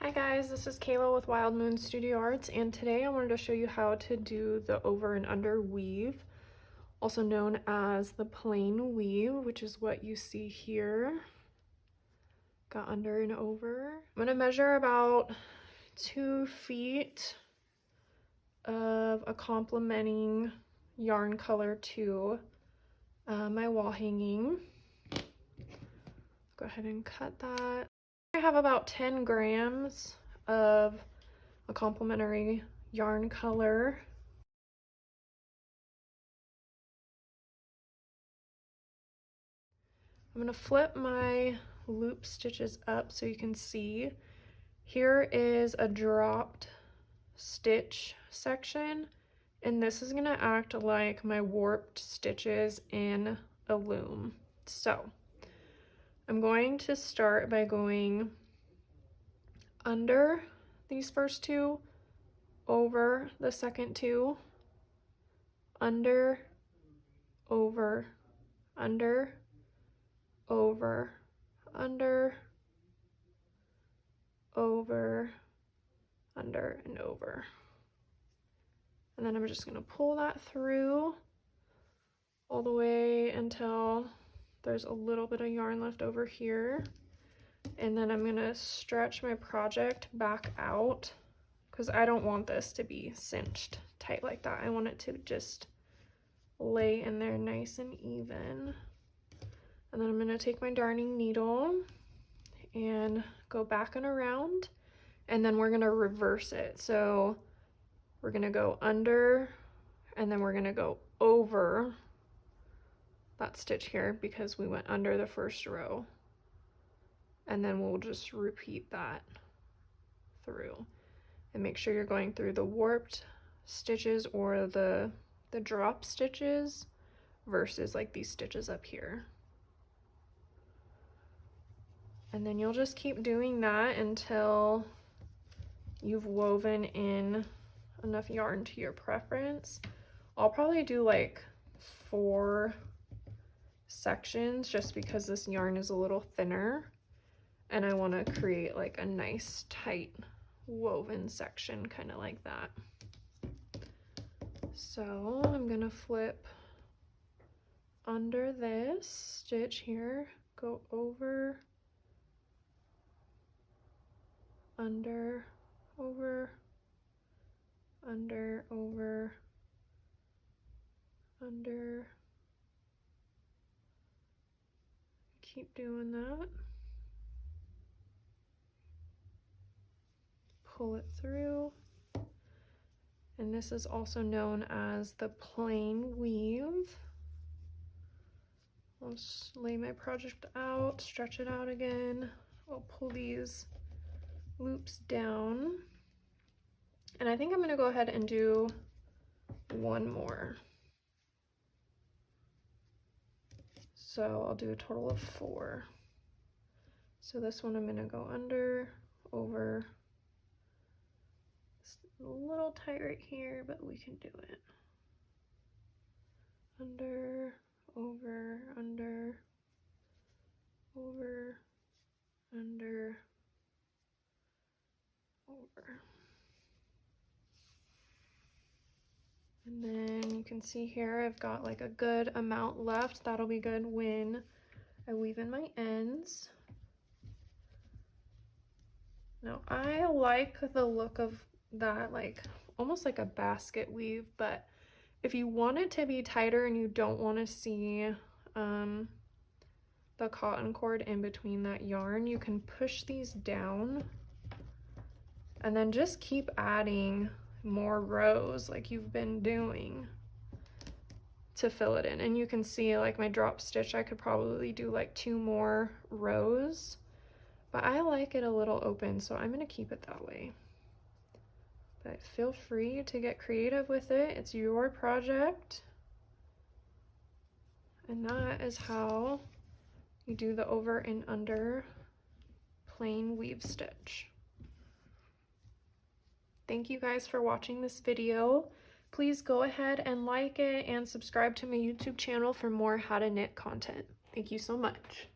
Hi guys, this is Kayla with Wild Moon Studio Arts, and today I wanted to show you how to do the over and under weave, also known as the plain weave, which is what you see here. Got under and over. I'm going to measure about 2 feet of a complementing yarn color to my wall hanging. Go ahead and cut that. I have about 10 grams of a complementary yarn color. I'm going to flip my loop stitches up so you can see. Here is a dropped stitch section, and this is going to act like my warped stitches in a loom. So I'm going to start by going under these first two, over the second two, under, over, under, over, under, over, under, and over. And then I'm just going to pull that through all the way until there's a little bit of yarn left over here. And then I'm going to stretch my project back out because I don't want this to be cinched tight like that. I want it to just lay in there nice and even. And then I'm going to take my darning needle and go back and around, and then we're going to reverse it. So we're going to go under, and then we're going to go over that stitch here because we went under the first row. And then we'll just repeat that through. And make sure you're going through the warped stitches or the drop stitches versus like these stitches up here. And then you'll just keep doing that until you've woven in enough yarn to your preference. I'll probably do like 4 sections just because this yarn is a little thinner and I want to create like a nice tight woven section, kind of like that. So I'm gonna flip under this stitch here, go over, under, over, under, over, under. Keep doing that. Pull it through. And this is also known as the plain weave. I'll just lay my project out, stretch it out again. I'll pull these loops down. And I think I'm going to go ahead and do one more. So I'll do a total of 4. So this one I'm going to go under, over. It's a little tight right here, but we can do it. Under, over, under, over, under, over. And then you can see here I've got like a good amount left. That'll be good when I weave in my ends. Now I like the look of that, like almost like a basket weave, but if you want it to be tighter and you don't want to see the cotton cord in between that yarn, you can push these down and then just keep adding more rows like you've been doing to fill it in. And you can see like my drop stitch, I could probably do like 2 more rows, but I like it a little open, so I'm going to keep it that way. But feel free to get creative with it. It's your project. And that is how you do the over and under plain weave stitch. Thank you guys for watching this video. Please go ahead and like it and subscribe to my YouTube channel for more how to knit content. Thank you so much.